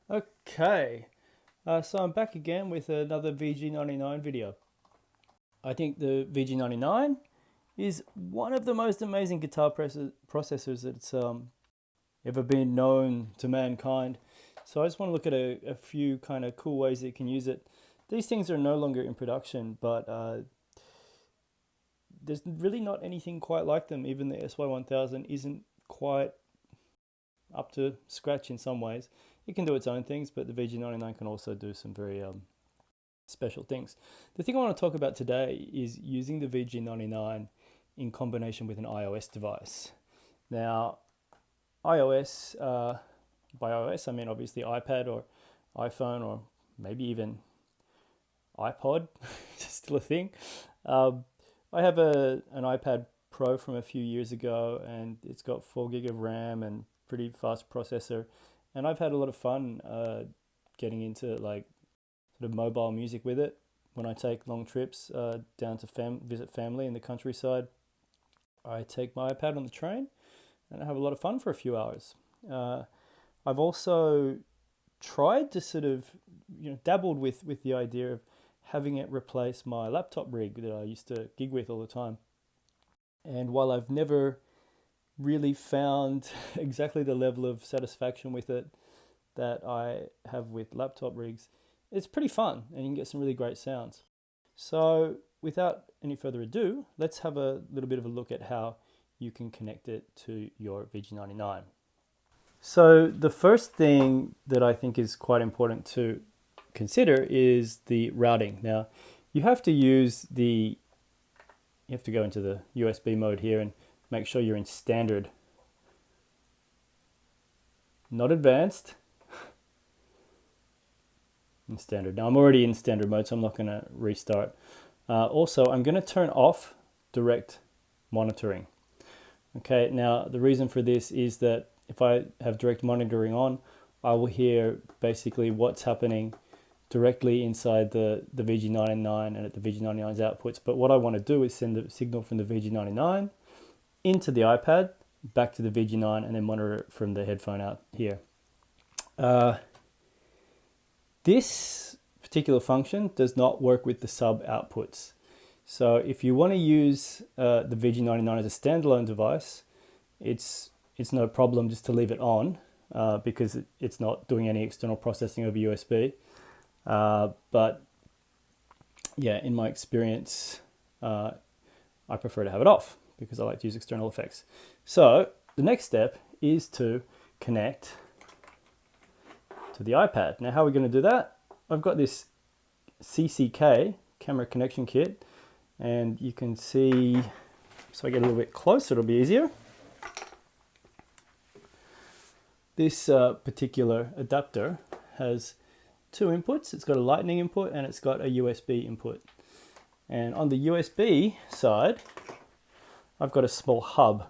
Okay, so I'm back again with another VG99 video. I think the VG99 is one of the most amazing guitar processors that's ever been known to mankind. So I just want to look at a few kind of cool ways that you can use it. These things are no longer in production, but there's really not anything quite like them. Even the SY1000 isn't quite up to scratch in some ways. It can do its own things, but the VG99 can also do some very special things. The thing I want to talk about today is using the VG99 in combination with an iOS device. Now, iOS, by iOS I mean obviously iPad or iPhone or maybe even iPod, still a thing. I have an iPad Pro from a few years ago, and it's got 4 gig of RAM and pretty fast processor, and I've had a lot of fun getting into like sort of mobile music with it. When I take long trips down to visit family in the countryside, I take my iPad on the train and I have a lot of fun for a few hours. I've also tried to sort of, dabbled with the idea of having it replace my laptop rig that I used to gig with all the time. And while I've never really found exactly the level of satisfaction with it that I have with laptop rigs, it's pretty fun and you can get some really great sounds. So without any further ado, let's have a little bit of a look at how you can connect it to your VG99. So the first thing that I think is quite important to consider is the routing. Now, you have to go into the USB mode here and make sure you're in standard, not advanced, in standard. Now I'm already in standard mode, so I'm not going to restart. Also, I'm going to turn off direct monitoring. Okay, now the reason for this is that if I have direct monitoring on, I will hear basically what's happening directly inside the VG99 and at the VG99's outputs. But what I want to do is send the signal from the VG99 into the iPad, back to the VG9, and then monitor it from the headphone out here. This particular function does not work with the sub outputs. So if you want to use the VG99 as a standalone device, it's no problem just to leave it on because it's not doing any external processing over USB. But yeah, in my experience, I prefer to have it off because I like to use external effects. So the next step is to connect to the iPad. Now, how are we going to do that? I've got this CCK camera connection kit, and you can see, so I get a little bit closer, it'll be easier. This particular adapter has 2 inputs. It's got a lightning input and it's got a USB input. And on the USB side, I've got a small hub,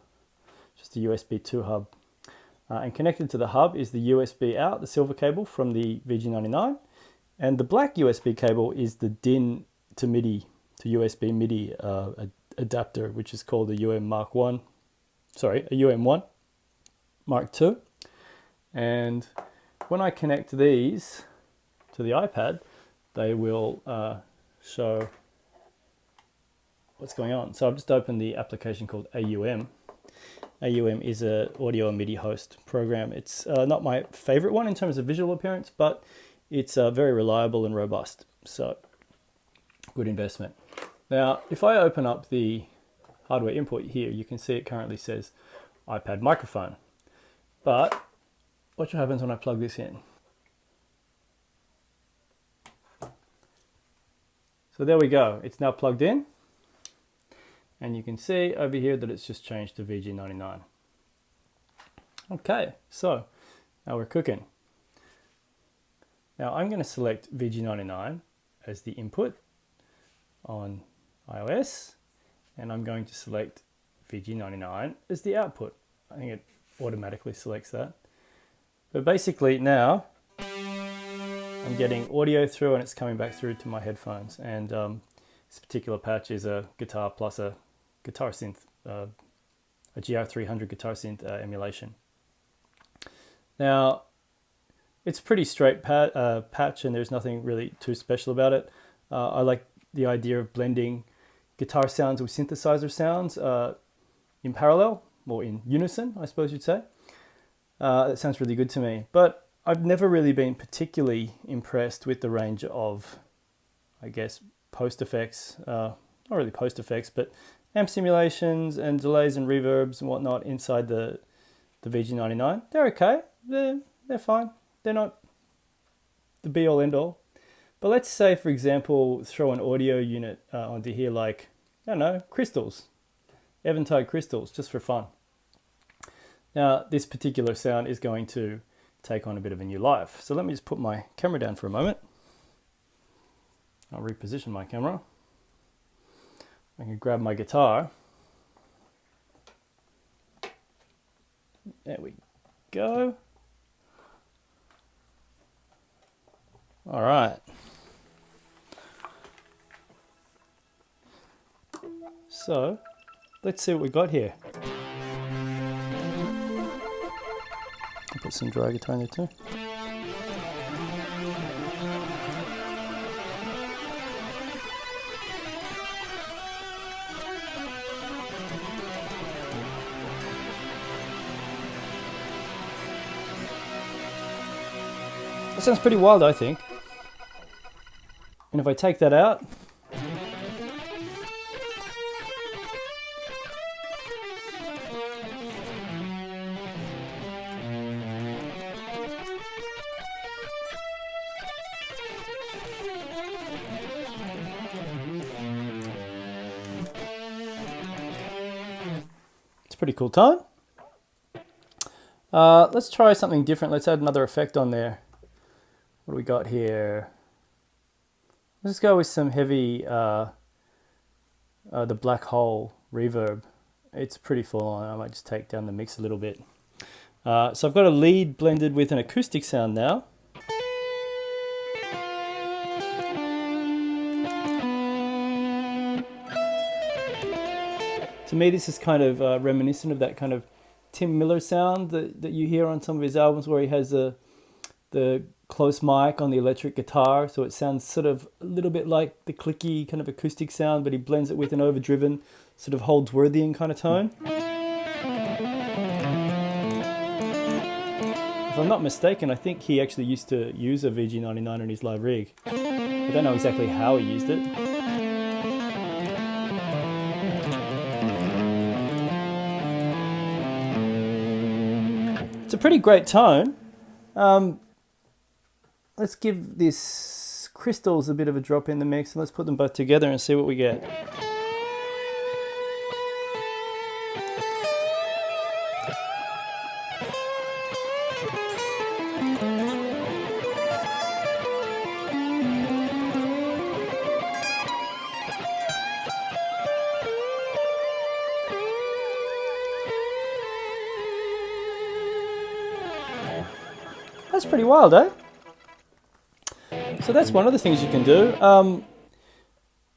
just a USB 2 hub. And connected to the hub is the USB out, the silver cable from the VG99. And the black USB cable is the DIN to MIDI, to USB MIDI adapter, which is called a UM1 Mark II. And when I connect these to the iPad, they will show what's going on. So I've just opened the application called AUM. AUM is an audio and MIDI host program. It's not my favorite one in terms of visual appearance, but it's very reliable and robust. So good investment. Now, if I open up the hardware input here, you can see it currently says iPad microphone. But watch what happens when I plug this in. So there we go. It's now plugged in. And you can see over here that it's just changed to VG99. Okay, so now we're cooking. Now I'm going to select VG99 as the input on iOS, and I'm going to select VG99 as the output. I think it automatically selects that. But basically now I'm getting audio through and it's coming back through to my headphones. And this particular patch is a guitar plus a guitar synth, a GR300 guitar synth emulation. Now, It's pretty straight patch, and there's nothing really too special about it. I like the idea of blending guitar sounds with synthesizer sounds in parallel, or in unison, I suppose you'd say. That sounds really good to me. But I've never really been particularly impressed with the range of, I guess, post effects, not really post effects, but amp simulations and delays and reverbs and whatnot inside the VG-99. They're okay. They're fine. They're not the be all end all. But let's say, for example, throw an audio unit onto here, like, I don't know, crystals, Eventide crystals, just for fun. Now, this particular sound is going to take on a bit of a new life. So let me just put my camera down for a moment. I'll reposition my camera. I can grab my guitar. There we go. All right. So let's see what we got here. I'll put some dry guitar in there too. That sounds pretty wild, I think. And if I take that out, it's a pretty cool tone. Let's try something different. Let's add another effect on there. What do we got here? Let's go with some heavy, the black hole reverb. It's pretty full on. I might just take down the mix a little bit. So I've got a lead blended with an acoustic sound now. To me, this is kind of reminiscent of that kind of Tim Miller sound that you hear on some of his albums, where he has the close mic on the electric guitar, so it sounds sort of a little bit like the clicky kind of acoustic sound, but he blends it with an overdriven sort of Holdsworthian kind of tone. If I'm not mistaken, I think he actually used to use a VG-99 on his live rig. I don't know exactly how he used it. It's a pretty great tone. Let's give this crystals a bit of a drop in the mix, and let's put them both together and see what we get. That's pretty wild, eh? So that's one of the things you can do.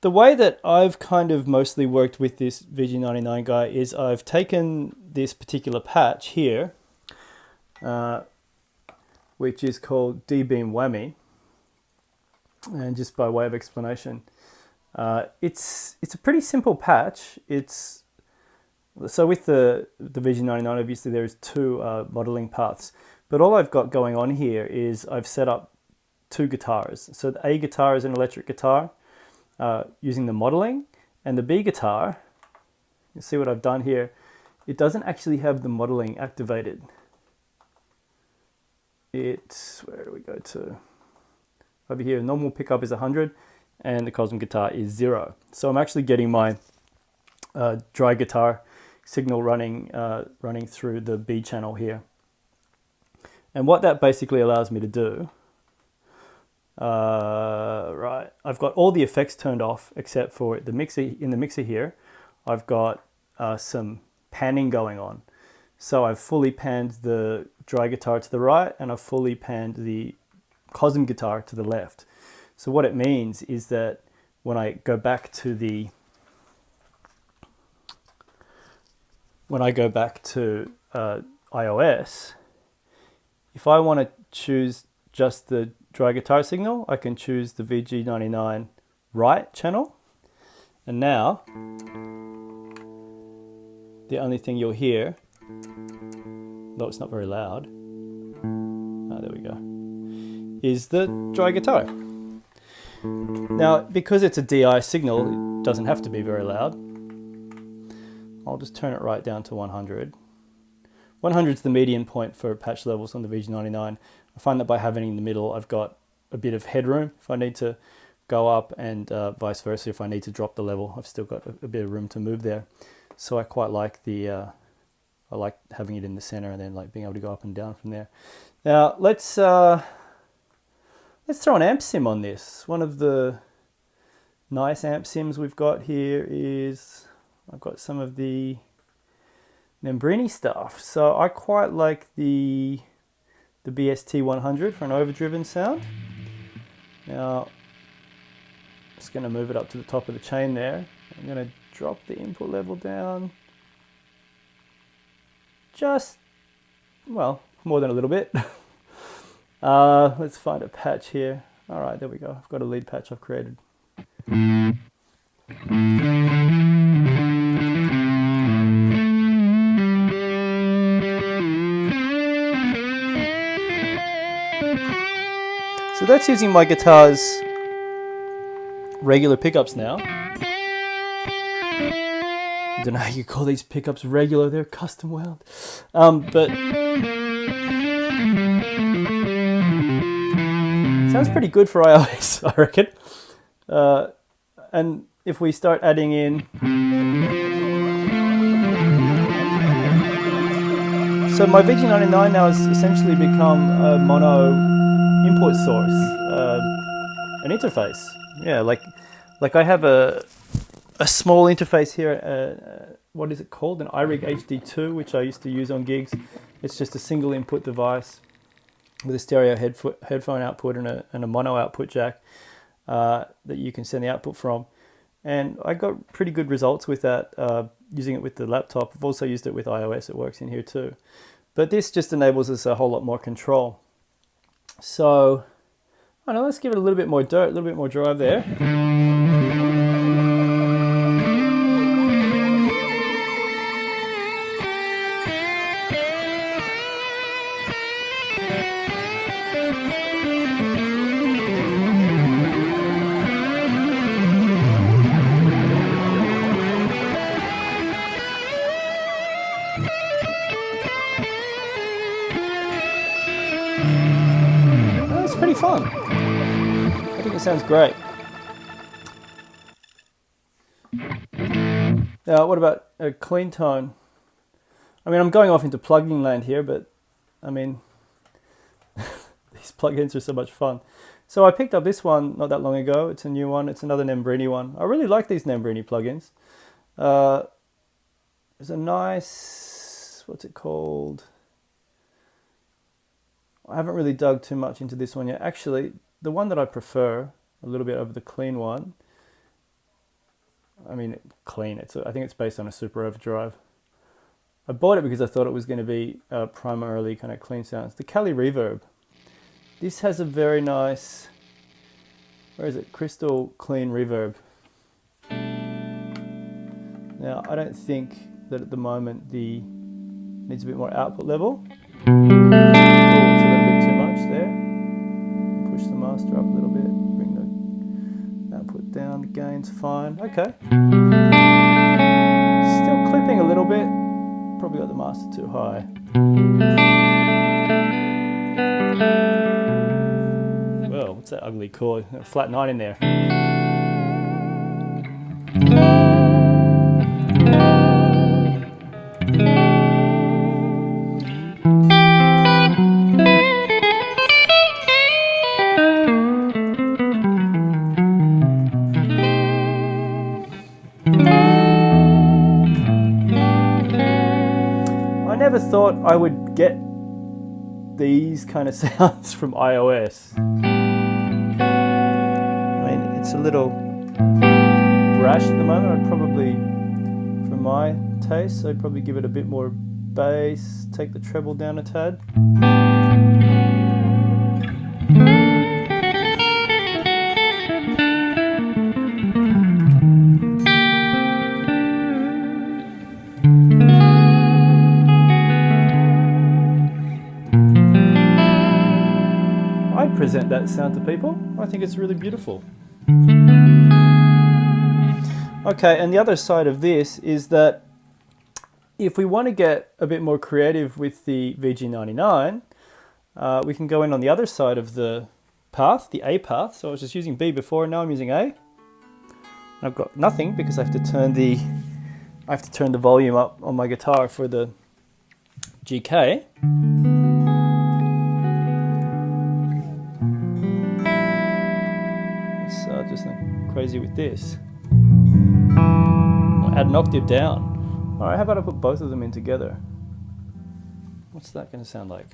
The way that I've kind of mostly worked with this VG-99 guy is I've taken this particular patch here, which is called D-Beam Whammy, and just by way of explanation, it's a pretty simple patch. So with the VG-99, obviously there's two modeling paths, but all I've got going on here is I've set up two guitars. So the A guitar is an electric guitar using the modeling, and the B guitar, you see what I've done here, it doesn't actually have the modeling activated. Where do we go to? Over here, normal pickup is 100 and the Cosmic guitar is 0. So I'm actually getting my dry guitar signal running through the B channel here. And what that basically allows me to do, right, I've got all the effects turned off except for the mixer. In the mixer here, I've got some panning going on. So I've fully panned the dry guitar to the right, and I've fully panned the Cosm guitar to the left. So what it means is that when I go back to iOS, if I want to choose just the dry guitar signal, I can choose the VG-99 right channel. And now, the only thing you'll hear, though it's not very loud, there we go, is the dry guitar. Now, because it's a DI signal, it doesn't have to be very loud. I'll just turn it right down to 100. 100 is the median point for patch levels on the VG-99. I find that by having it in the middle, I've got a bit of headroom if I need to go up, and vice versa if I need to drop the level. I've still got a bit of room to move there. So I quite like the, I like having it in the center and then like being able to go up and down from there. Now let's throw an amp sim on this. One of the nice amp sims we've got here is, I've got some of the Membrini stuff. So I quite like the BST 100 for an overdriven sound. Now, I'm just going to move it up to the top of the chain there. I'm going to drop the input level down just, well, more than a little bit. Let's find a patch here. All right, there we go. I've got a lead patch I've created. So that's using my guitar's regular pickups now. I don't know how you call these pickups regular, they're custom wound. But sounds pretty good for iOS, I reckon. And if we start adding in, so my VG-99 now has essentially become a mono input source, an interface. Yeah, like I have a small interface here. What is it called? An iRig HD2, which I used to use on gigs. It's just a single input device with a stereo headphone output and a mono output jack that you can send the output from. And I got pretty good results with that, using it with the laptop. I've also used it with iOS, it works in here too. But this just enables us a whole lot more control. So, I don't know, let's give it a little bit more dirt, a little bit more drive there. Pretty fun. I think it sounds great. Now, what about a clean tone? I mean, I'm going off into plugin land here, but I mean, these plugins are so much fun. So I picked up this one not that long ago. It's a new one. It's another Membrini one. I really like these Membrini plugins. There's a nice, what's it called? I haven't really dug too much into this one yet. Actually, the one that I prefer a little bit over the clean one, I mean, clean, I think it's based on a Super Overdrive. I bought it because I thought it was going to be primarily kind of clean sounds. The Cali Reverb. This has a very nice, where is it? Crystal clean reverb. Now, I don't think that at the moment needs a bit more output level. There, push the master up a little bit, bring the output down, the gain's fine, okay. Still clipping a little bit, probably got the master too high. Well, what's that ugly chord? A flat 9 in there. I never thought I would get these kind of sounds from iOS. I mean, it's a little brash at the moment. I'd probably, for my taste, I'd probably give it a bit more bass, take the treble down a tad. present that sound to people. I think it's really beautiful. Okay, and the other side of this is that if we want to get a bit more creative with the VG-99, we can go in on the other side of the path, the A path. So I was just using B before, and now I'm using A. And I've got nothing because I have to turn the volume up on my guitar for the GK. It's just crazy with this. I'll add an octave down. All right, how about I put both of them in together? What's that going to sound like?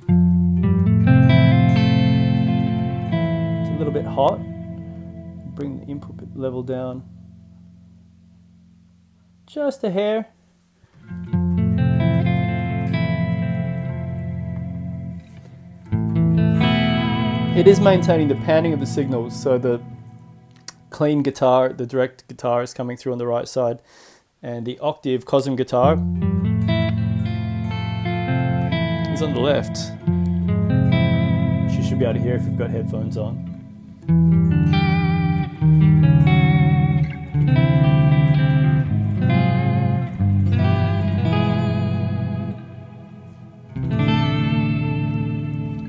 It's a little bit hot. Bring the input level down just a hair. It is maintaining the panning of the signals, so the clean guitar, the direct guitar is coming through on the right side, and the octave Cosm guitar is on the left, which you should be able to hear if you've got headphones on.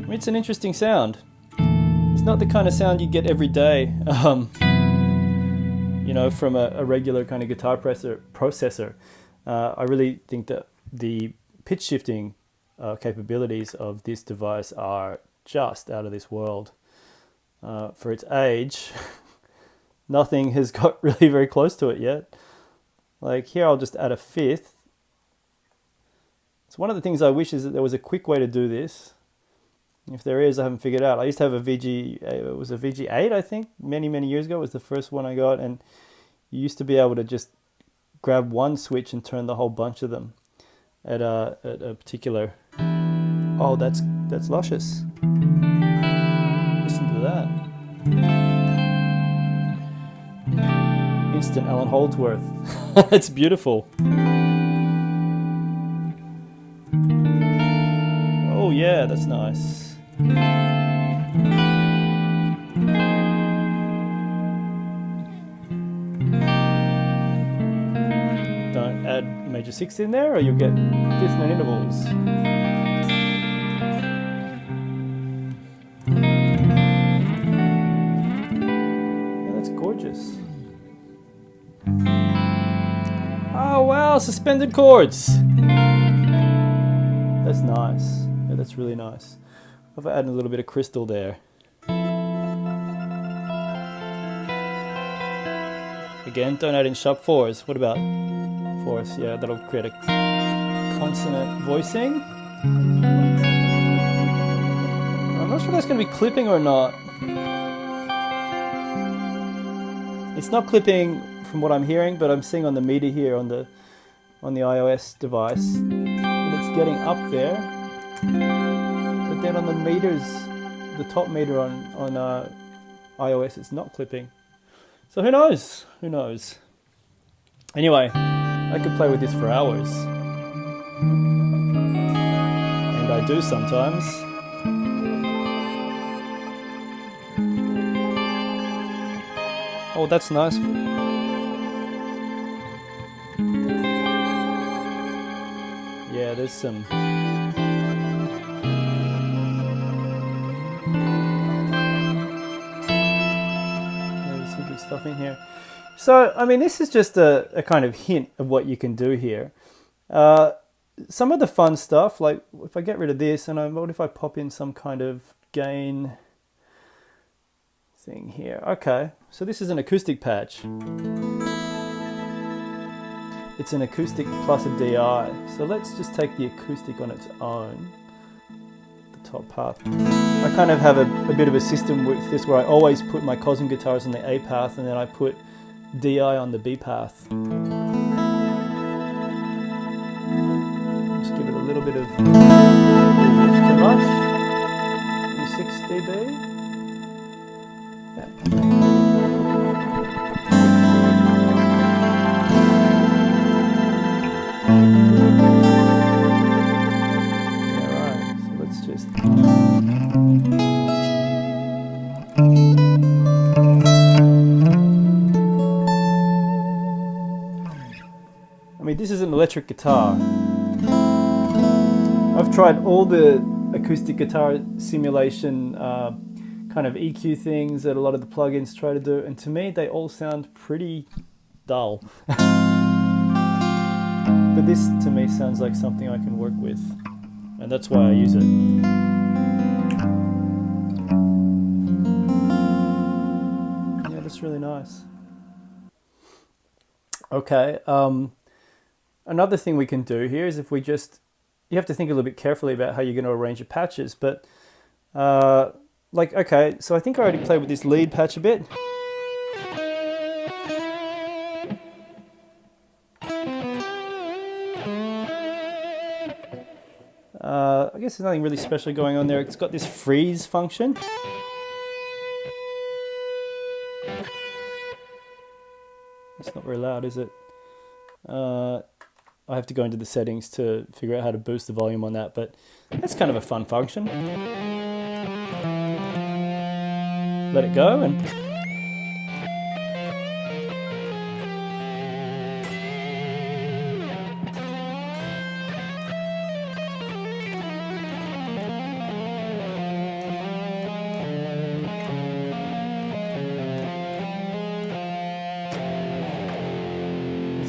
It's an interesting sound. It's not the kind of sound you get every day, you know, from a regular kind of guitar processor. I really think that the pitch shifting capabilities of this device are just out of this world. For its age, nothing has got really very close to it yet. Like here, I'll just add a fifth. So one of the things I wish is that there was a quick way to do this. If there is, I haven't figured out. I used to have a it was a VG-8, I think, many years ago. It was the first one I got, and you used to be able to just grab one switch and turn the whole bunch of them at a particular. Oh, that's luscious. Listen to that. Instant Alan Holdsworth. It's beautiful. Oh yeah, that's nice. Don't add major sixth in there or you'll get dissonant intervals. Yeah, that's gorgeous. Oh wow, suspended chords. That's nice. Yeah, that's really nice. I've added a little bit of crystal there. Again, don't add in sharp fours. What about fourths? Yeah, that'll create a consonant voicing. I'm not sure if that's going to be clipping or not. It's not clipping from what I'm hearing, but I'm seeing on the MIDI here on the iOS device that it's getting up there. But then on the meters, the top meter on iOS, it's not clipping. So who knows? Who knows? Anyway, I could play with this for hours. And I do sometimes. Oh, that's nice. Yeah, there's some... stuff in here. So, I mean, this is just a kind of hint of what you can do here. Some of the fun stuff, like if I get rid of this and what if I pop in some kind of gain thing here. Okay, so this is an acoustic patch. It's an acoustic plus a DI. So let's just take the acoustic on its own. Top path. I kind of have a bit of a system with this where I always put my Cosm guitars on the A path and then I put DI on the B path. Just give it a little bit of too much. 6 dB. Yeah. electric guitar. I've tried all the acoustic guitar simulation kind of EQ things that a lot of the plugins try to do, and to me they all sound pretty dull. But this to me sounds like something I can work with, and that's why I use it. Yeah, that's really nice. Okay, another thing we can do here is if we just, you have to think a little bit carefully about how you're going to arrange your patches, but like, okay, so I think I already played with this lead patch a bit. I guess there's nothing really special going on there. It's got this freeze function. It's not very loud, is it? I have to go into the settings to figure out how to boost the volume on that, but that's kind of a fun function. Let it go and...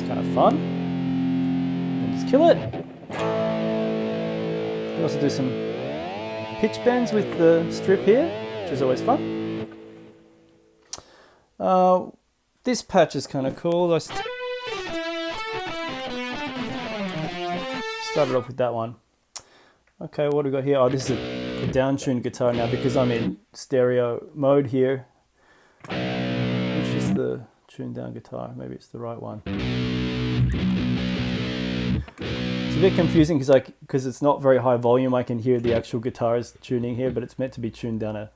kind of fun, and just kill it. We also do some pitch bends with the strip here, which is always fun. This patch is kind of cool. I started off with that one. Okay, what do we got here? Oh, this is a down-tuned guitar now because I'm in stereo mode here. Which is the tuned down guitar? Maybe it's the right one. It's a bit confusing because it's not very high volume. I can hear the actual guitar's tuning here, but it's meant to be tuned down a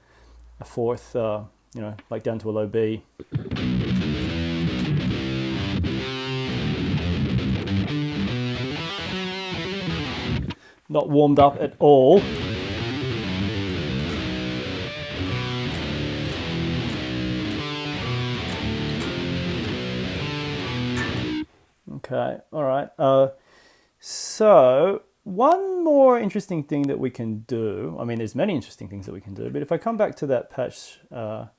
fourth, you know, like down to a low B. Not warmed up at all. Okay, all right. So one more interesting thing that we can do, I mean, there's many interesting things that we can do, but if I come back to that patch that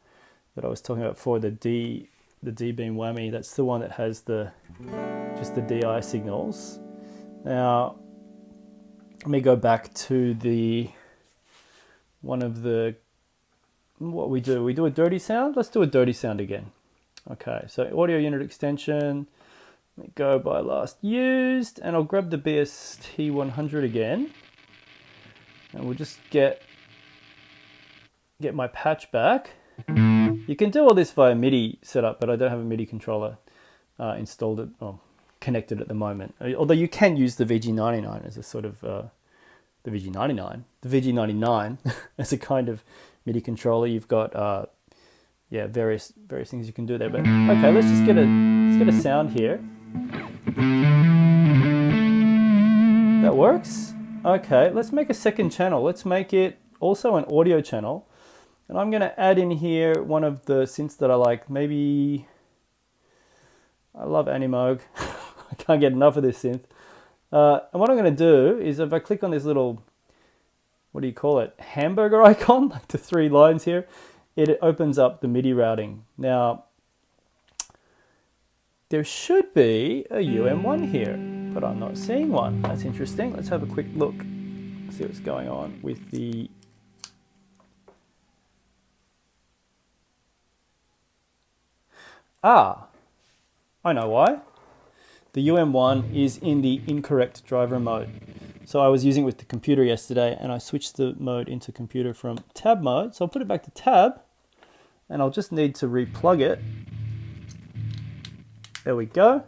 I was talking about before, the D-beam whammy, that's the one that has just the DI signals. Now, let me go back to what we do a dirty sound. Let's do a dirty sound again. Okay, so audio unit extension, let me go by last used, and I'll grab the BST 100 again, and we'll just get my patch back. You can do all this via MIDI setup, but I don't have a MIDI controller installed or connected at the moment. Although you can use the VG-99 as a sort of the VG-99 as a kind of MIDI controller. You've got yeah, various things you can do there. But okay, let's get a sound here. That works. Okay, let's make a second channel. Let's make it also an audio channel. And I'm going to add in here one of the synths that I like. Maybe, I love Animoog. I can't get enough of this synth. And what I'm going to do is if I click on this little, what do you call it, hamburger icon, like the 3 lines here, it opens up the MIDI routing. Now, there should be a UM1 here, but I'm not seeing one. That's interesting. Let's have a quick look, see what's going on with the... Ah, I know why. The UM1 is in the incorrect driver mode. So I was using it with the computer yesterday, and I switched the mode into computer from tab mode. So I'll put it back to tab, and I'll just need to replug it. There we go.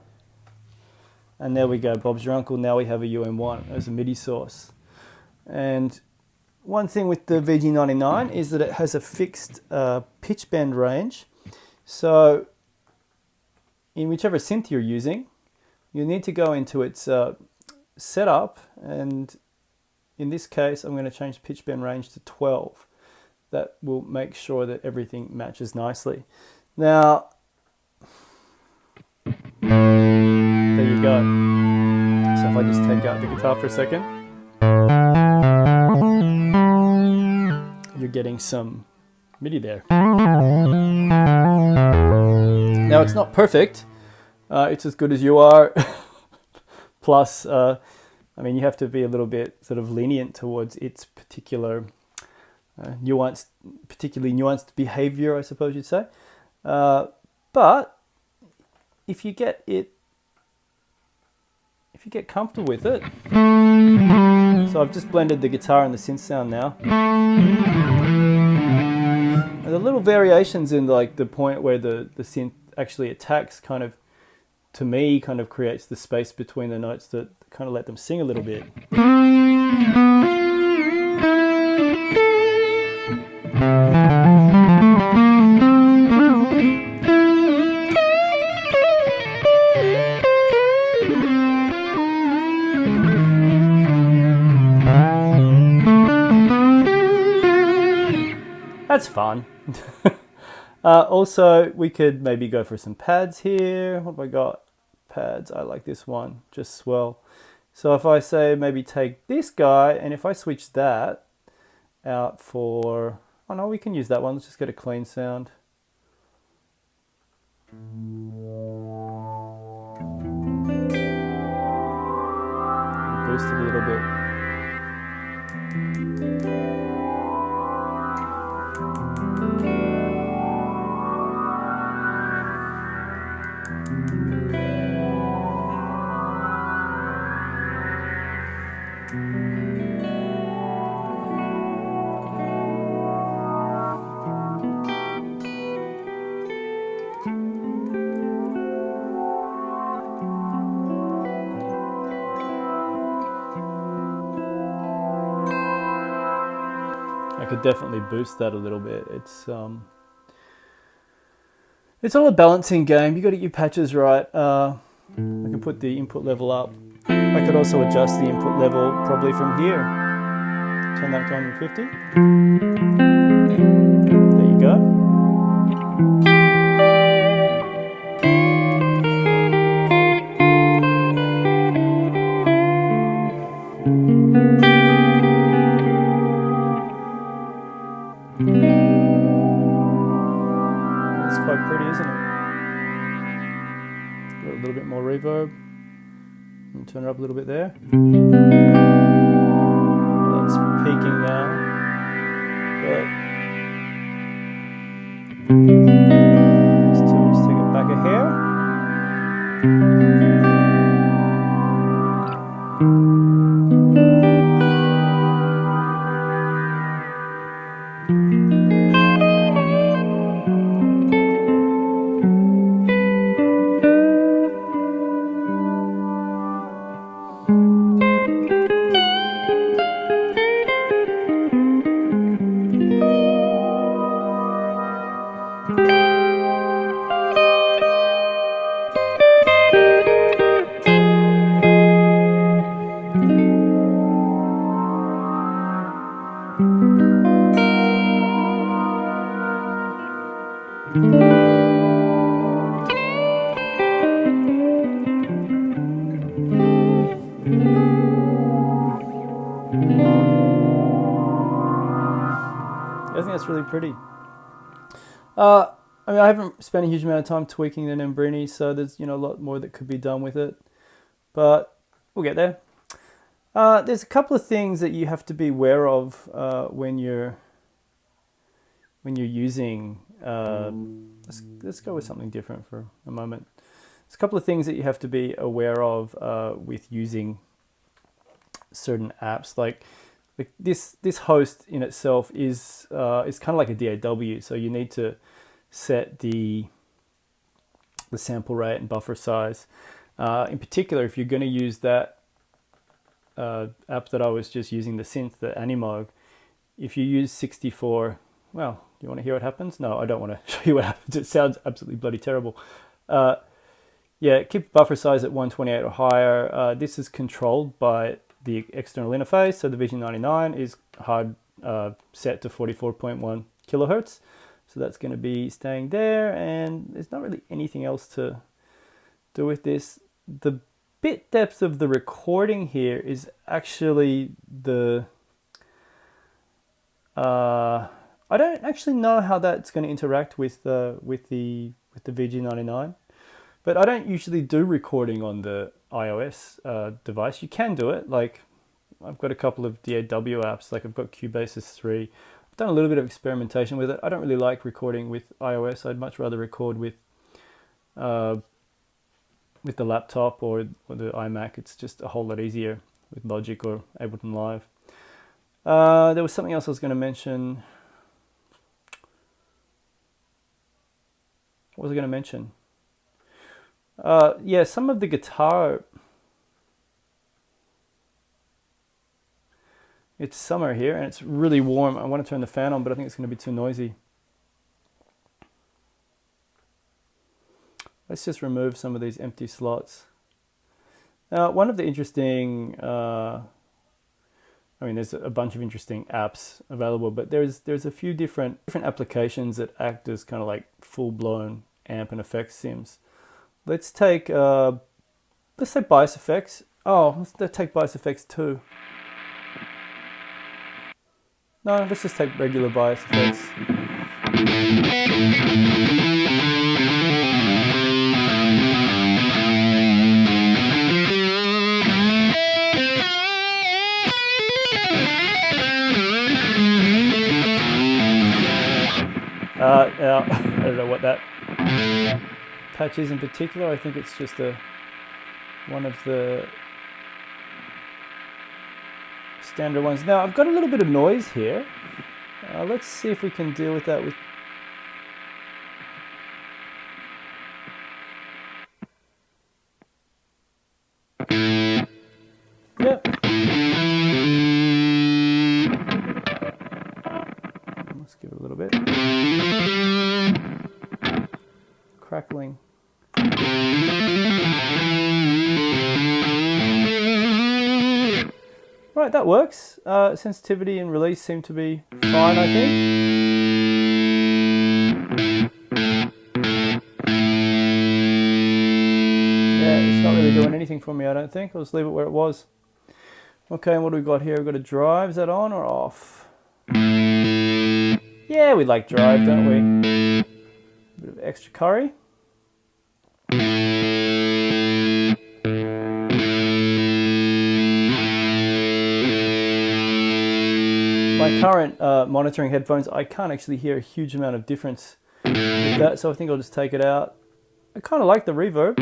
And there we go, Bob's your uncle. Now we have a UM1 as a MIDI source. And one thing with the VG-99 is that it has a fixed pitch bend range. So in whichever synth you're using, you need to go into its setup, and in this case I'm going to change pitch bend range to 12. That will make sure that everything matches nicely. Now, there you go. if I just take out the guitar for a second, you're getting some MIDI there. Now it's not perfect, it's as good as you are. Plus, I mean, you have to be a little bit sort of lenient towards its particular particularly nuanced behavior, I suppose you'd say. But if you get comfortable with it, so I've just blended the guitar and the synth sound now. And the little variations in like the point where the synth actually attacks kind of, to me, kind of creates the space between the notes that kind of let them sing a little bit. That's fun. Also, we could maybe go for some pads here. What have I got? Pads. I like this one. Just swell. So if I say maybe take this guy, and if I switch that out for... Oh no, we can use that one. Let's just get a clean sound. Boost it a little bit. I could definitely boost that a little bit. It's all a balancing game. You got to get your patches right. I can put the input level up. I could also adjust the input level probably from here. Turn that to 150. There you go. It's quite pretty, isn't it? Got a little bit more reverb. And turn it up a little bit there. That's peaking now. But let's take it back a hair. I think that's really pretty. I mean, I haven't spent a huge amount of time tweaking the Nembrini, so there's a lot more that could be done with it, but we'll get there. There's a couple of things that you have to be aware of when you're using. Let's go with something different for a moment. There's a couple of things that you have to be aware of with using certain apps. Like this host in itself is kind of like a DAW, so you need to set the sample rate and buffer size. In particular, if you're going to use that app that I was just using, the synth, the Animog, if you use 64, well, do you want to hear what happens? No, I don't want to show you what happens. It sounds absolutely bloody terrible. Yeah, keep buffer size at 128 or higher. This is controlled by the external interface, so the VG-99 is hard set to 44.1 kilohertz. So that's going to be staying there, and there's not really anything else to do with this. The bit depth of the recording here is actually the I don't actually know how that's going to interact with the VG-99, but I don't usually do recording on the iOS device. You can do it. Like I've got a couple of DAW apps, like I've got Cubase's 3. I've done a little bit of experimentation with it. I don't really like recording with iOS. I'd much rather record with the laptop or the iMac. It's just a whole lot easier with Logic or Ableton Live. There was something else I was going to mention. What was I going to mention? Yeah, some of the guitar. It's summer here and it's really warm. I want to turn the fan on, but I think it's going to be too noisy. Let's just remove some of these empty slots. Now, one of the interesting, I mean, there's a bunch of interesting apps available, but there's a few different applications that act as kind of like full-blown amp and effects sims. Let's take, let's say Bias Effects. Oh, let's take Bias Effects 2. No, let's just take regular Bias Effects. Now, I don't know what that patch is in particular. I think it's just one of the standard ones. Now, I've got a little bit of noise here. Let's see if we can deal with that with... Yep. Let's give it a little bit. Crackling. Right, that works. Sensitivity and release seem to be fine, I think. Yeah, it's not really doing anything for me, I don't think. I'll just leave it where it was. Okay, and what do we got here? We've got a drive. Is that on or off? Yeah, we like drive, don't we? A bit of extra curry. My current monitoring headphones, I can't actually hear a huge amount of difference with that, so I think I'll just take it out. I kind of like the reverb.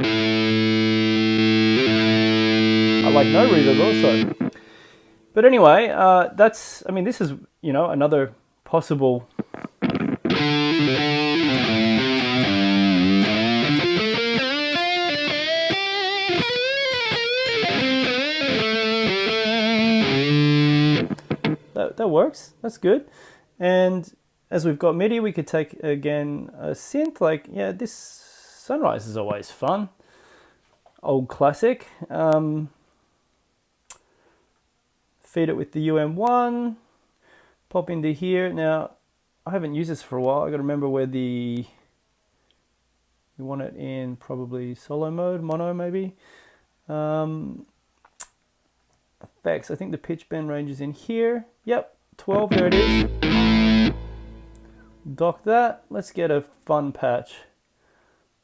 I like no reverb also. But anyway, that's, I mean, this is, you know, another possible that works. That's good. And as we've got MIDI, we could take again a synth. Like, yeah, this Sunrise is always fun. Old classic. Feed it with the UM1. Pop into here. Now, I haven't used this for a while. I got to remember where we want it in, probably solo mode, mono maybe. Effects, I think the pitch bend range is in here. Yep, 12, there it is. Dock that. Let's get a fun patch.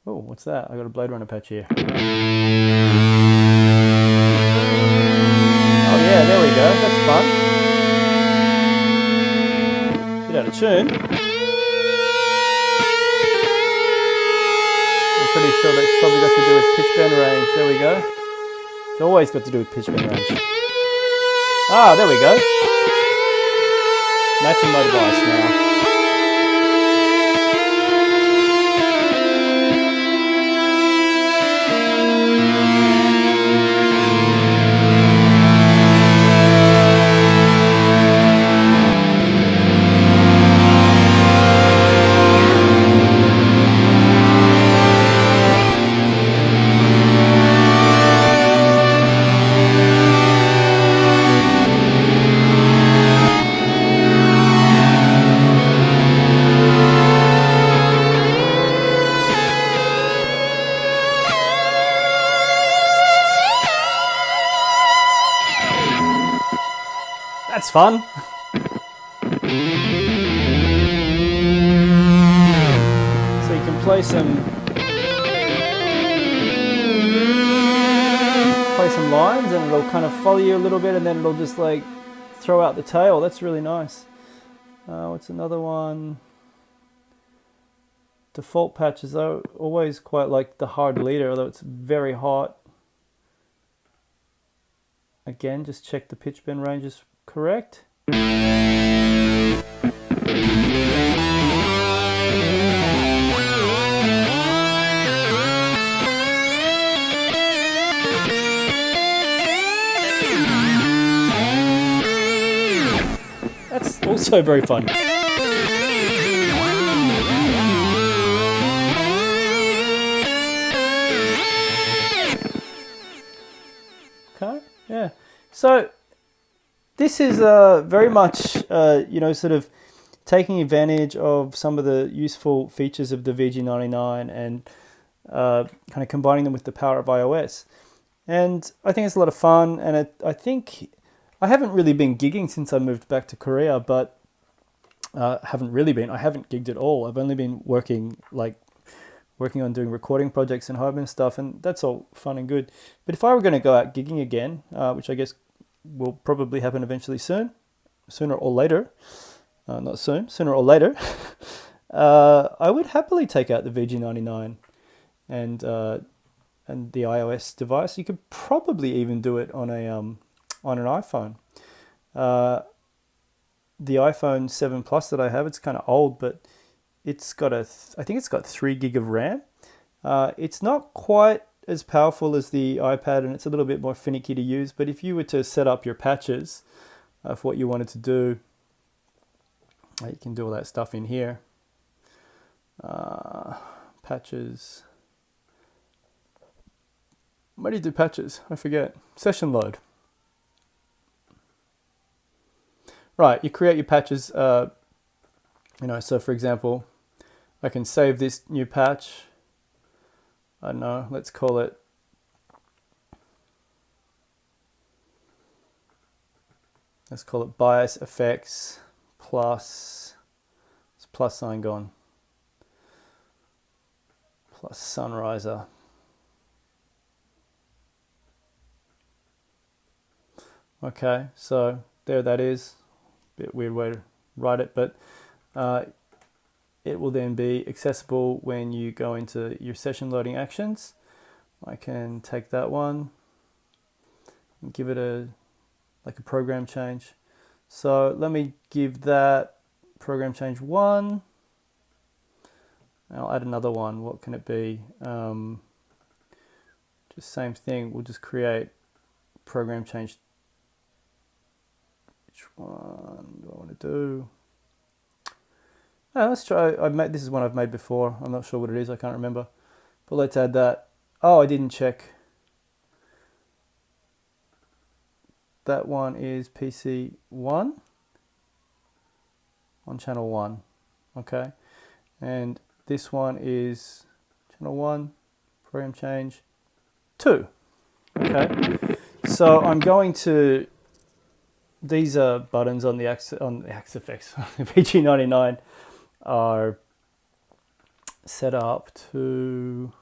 Oh, what's that? I got a Blade Runner patch here. Oh yeah, there we go. That's fun. Bit out of tune. I'm pretty sure that's probably got to do with pitch bend range. There we go. It's always got to do with pitch bend range. Ah, there we go. Matching my device now. That's fun. So you can play some lines and it'll kind of follow you a little bit, and then it'll just like throw out the tail. That's really nice. What's another one? Default patches. I always quite like the hard leader, although it's very hot. Again, just check the pitch bend range is correct. That's also very fun. Okay, yeah. So this is very much, you know, sort of taking advantage of some of the useful features of the VG-99 and kind of combining them with the power of iOS. And I think it's a lot of fun, and I think I haven't really been gigging since I moved back to Korea, but I haven't gigged at all. I've only been working on doing recording projects and home and stuff, and that's all fun and good. But if I were going to go out gigging again, which I guess will probably happen eventually sooner or later, sooner or later, I would happily take out the VG-99 and the iOS device. You could probably even do it on an iPhone. The iPhone 7 Plus that I have, it's kind of old, but it's got I think it's got 3 gig of RAM. It's not quite as powerful as the iPad, and it's a little bit more finicky to use. But if you were to set up your patches for what you wanted to do, you can do all that stuff in here. Patches. Where do you do patches? I forget. Session load. Right, you create your patches. You know, so for example, I can save this new patch. I don't know, let's call it bias effects plus, it's plus sign gone, plus sunriser. Okay, so there that is. Bit weird way to write it, but it will then be accessible when you go into your session loading actions. I can take that one and give it a program change. So let me give that program change 1. I'll add another one. What can it be? Just same thing. We'll just create program change. Which one do I want to do? Let's try. This is one I've made before. I'm not sure what it is. I can't remember. But let's add that. Oh, I didn't check. That one is PC 1 on channel 1. Okay. And this one is channel 1, program change 2. Okay. So I'm going to, these are buttons on the X-Effects, the VG-99 are set up to,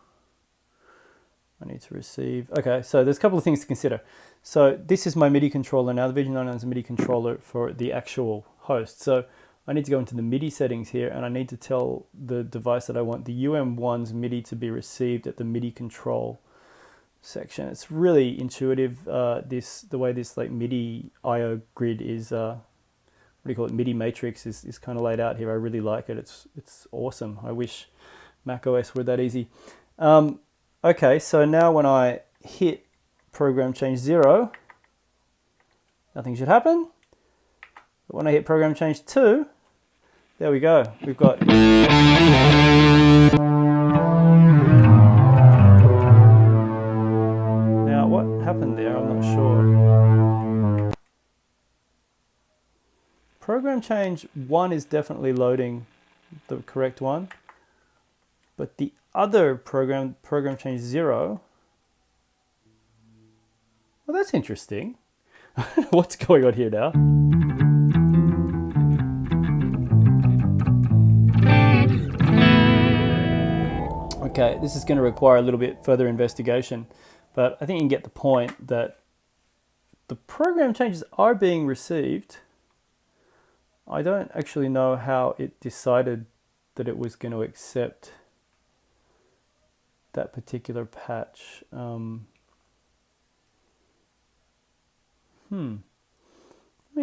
I need to receive. Okay, so there's a couple of things to consider. So this is my MIDI controller now. The VG-99 is a MIDI controller for the actual host. So I need to go into the MIDI settings here, and I need to tell the device that I want the UM1's MIDI to be received at the MIDI control section. It's really intuitive. The way this like MIDI I/O grid is, what do you call it? MIDI matrix is kind of laid out here. I really like it. It's awesome. I wish macOS were that easy. Okay, so now when I hit program change 0, nothing should happen. But when I hit program change 2, there we go. We've got now what happened there? I'm not sure. Program change 1 is definitely loading the correct one, but the other program change 0, well, that's interesting. What's going on here now? Okay, this is going to require a little bit further investigation, but I think you can get the point that the program changes are being received. I don't actually know how it decided that it was going to accept that particular patch. Let me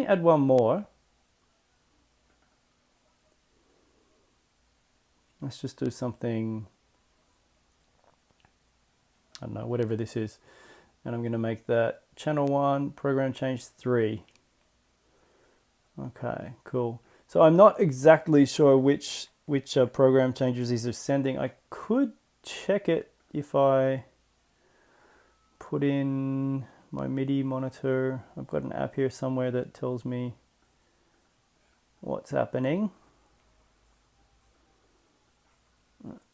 add one more. Let's just do something, I don't know, whatever this is. And I'm going to make that channel 1, program change 3. Okay, cool. So I'm not exactly sure which program changes these are sending. I could check it if I put in my MIDI monitor. I've got an app here somewhere that tells me what's happening.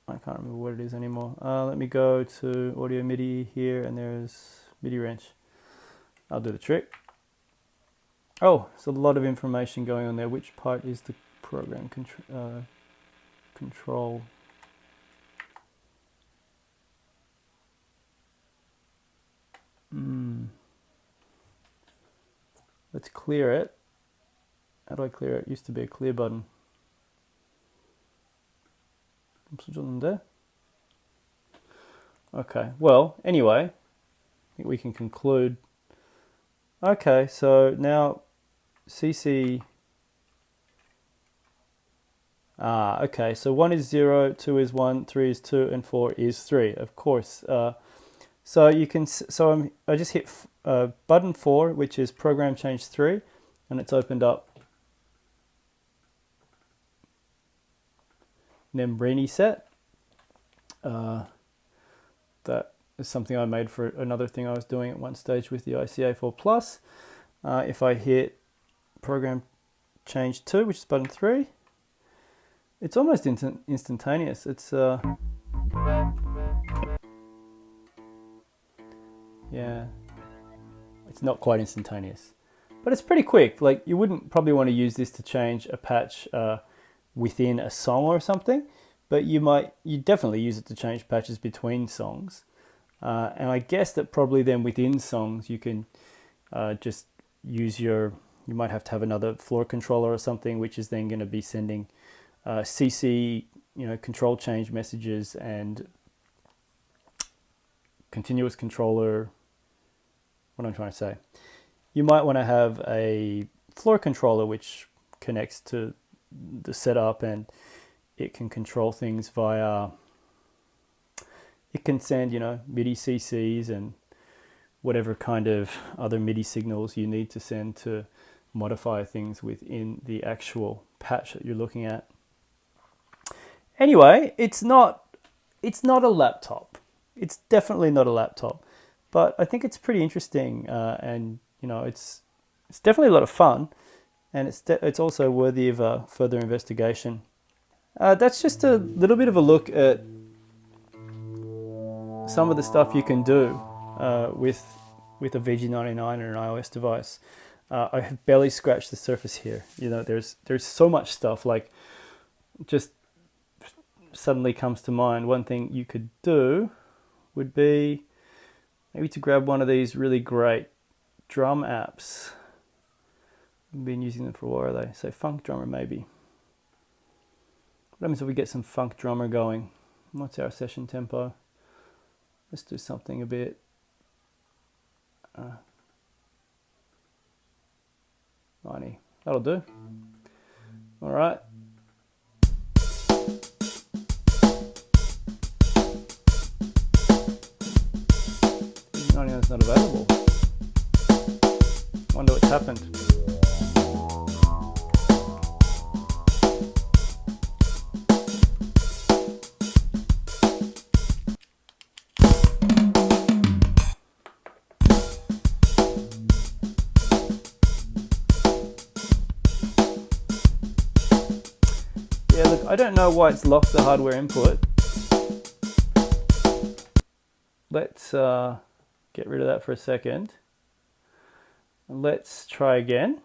I can't remember what it is anymore. Let me go to audio MIDI here, and there's MIDI wrench. I'll do the trick. Oh, there's a lot of information going on there. Which part is the program control? Let's clear it. How do I clear it? It used to be a clear button. there. Okay, well, anyway, I think we can conclude. Okay, so now CC. Okay, so 1 is 0, 2 is 1, 3 is 2, and 4 is 3, of course. So you can, I just hit button 4, which is program change 3, and it's opened up Membrini set. That is something I made for another thing I was doing at one stage with the ICA4 Plus. If I hit program change 2, which is button 3, it's almost instantaneous. It's yeah, it's not quite instantaneous, but it's pretty quick. Like, you wouldn't probably want to use this to change a patch within a song or something, but you definitely use it to change patches between songs. And I guess that probably then within songs you can just use you might have to have another floor controller or something, which is then going to be sending CC, control change messages, and continuous controller. What I'm trying to say, you might want to have a floor controller which connects to the setup, and it can control things via. It can send, MIDI CCs and whatever kind of other MIDI signals you need to send to modify things within the actual patch that you're looking at. Anyway, it's not a laptop. It's definitely not a laptop, but I think it's pretty interesting, and it's definitely a lot of fun, and it's also worthy of further investigation. That's just a little bit of a look at some of the stuff you can do with a VG-99 and an iOS device. I have barely scratched the surface here. There's so much stuff. Like, just suddenly comes to mind, one thing you could do would be maybe to grab one of these really great drum apps. I've been using them for a while. They say Funk Drummer, maybe. What happens if we get some Funk Drummer going? What's our session tempo? Let's do something a bit 90. That'll do. All right. 99 is not available. Wonder what's happened. Yeah, look, I don't know why it's locked the hardware input. Let's get rid of that for a second. Let's try again.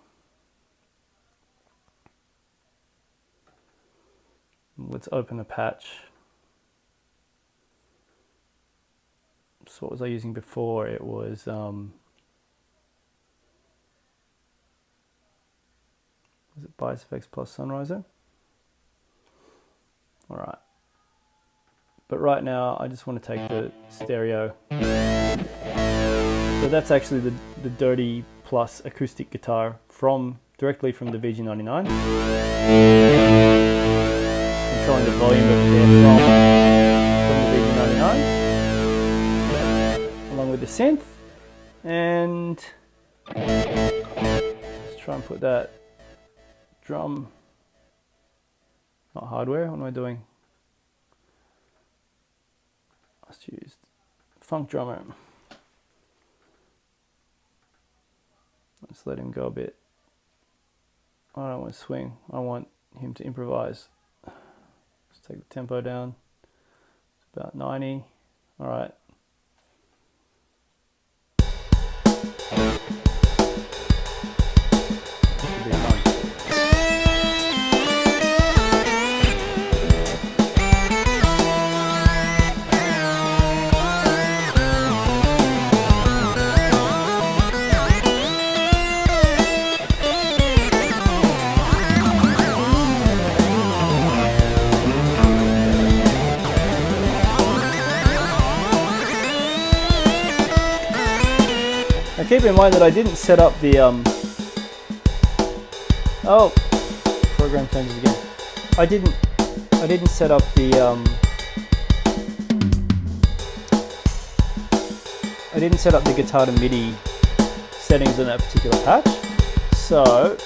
Let's open the patch. So what was I using before? It was it Bias Effects plus Sunriser? All right. But right now, I just want to take the stereo. So that's actually the Dirty Plus acoustic guitar directly from the VG-99. Controlling the volume up there from the VG-99, along with the synth. And let's try and put that drum, not hardware. What am I doing? Let's use Funk Drummer. Let's let him go a bit. I don't want to swing. I want him to improvise. Let's take the tempo down. It's about 90. All right. This should be fun. Now keep in mind that I didn't set up the oh, program changes again. I didn't set up the guitar to MIDI settings in that particular patch. So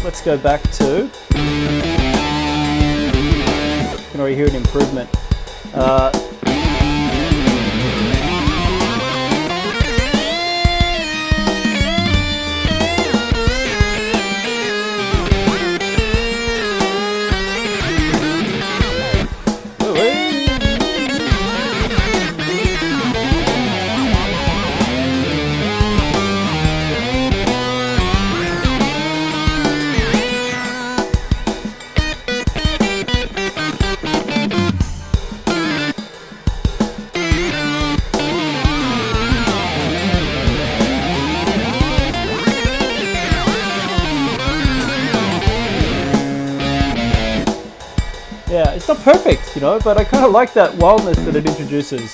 let's go back to, you can already hear an improvement. Yeah, it's not perfect, you know, but I kind of like that wildness that it introduces.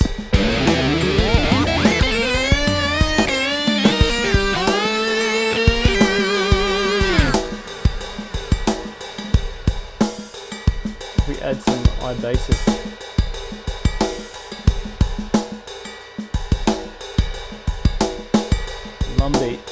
We add some iBasis. Drum beats.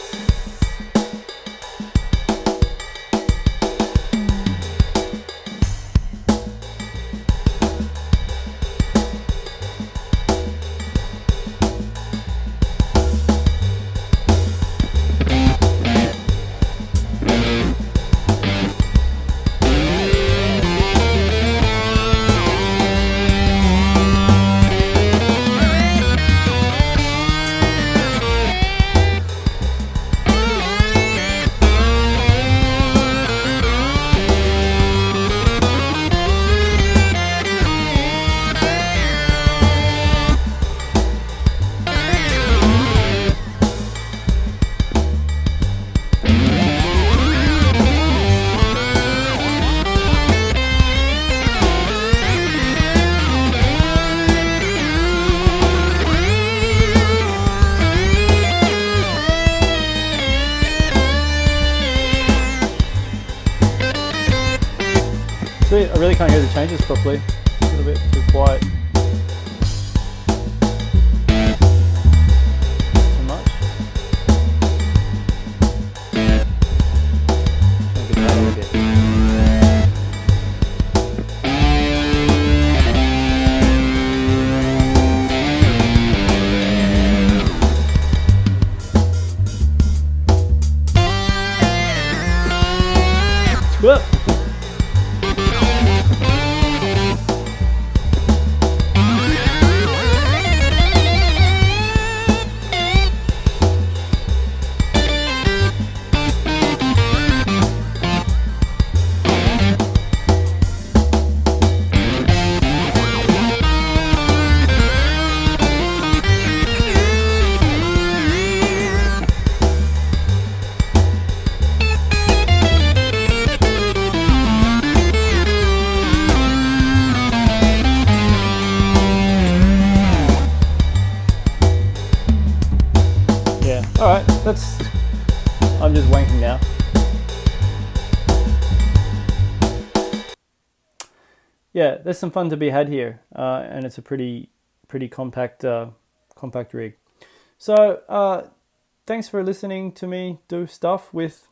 See, I really can't hear the changes properly. A little bit too quiet. Too much. Trying to get that a little bit. Whoop. I'm just wanking now. Yeah, there's some fun to be had here, and it's a pretty compact rig. So thanks for listening to me do stuff with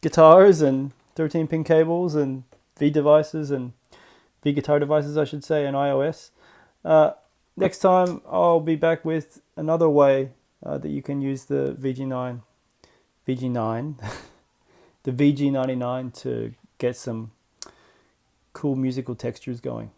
guitars and 13-pin cables and V devices and V guitar devices, I should say, and iOS. Next time I'll be back with another way that you can use the VG9, the VG-99 to get some cool musical textures going.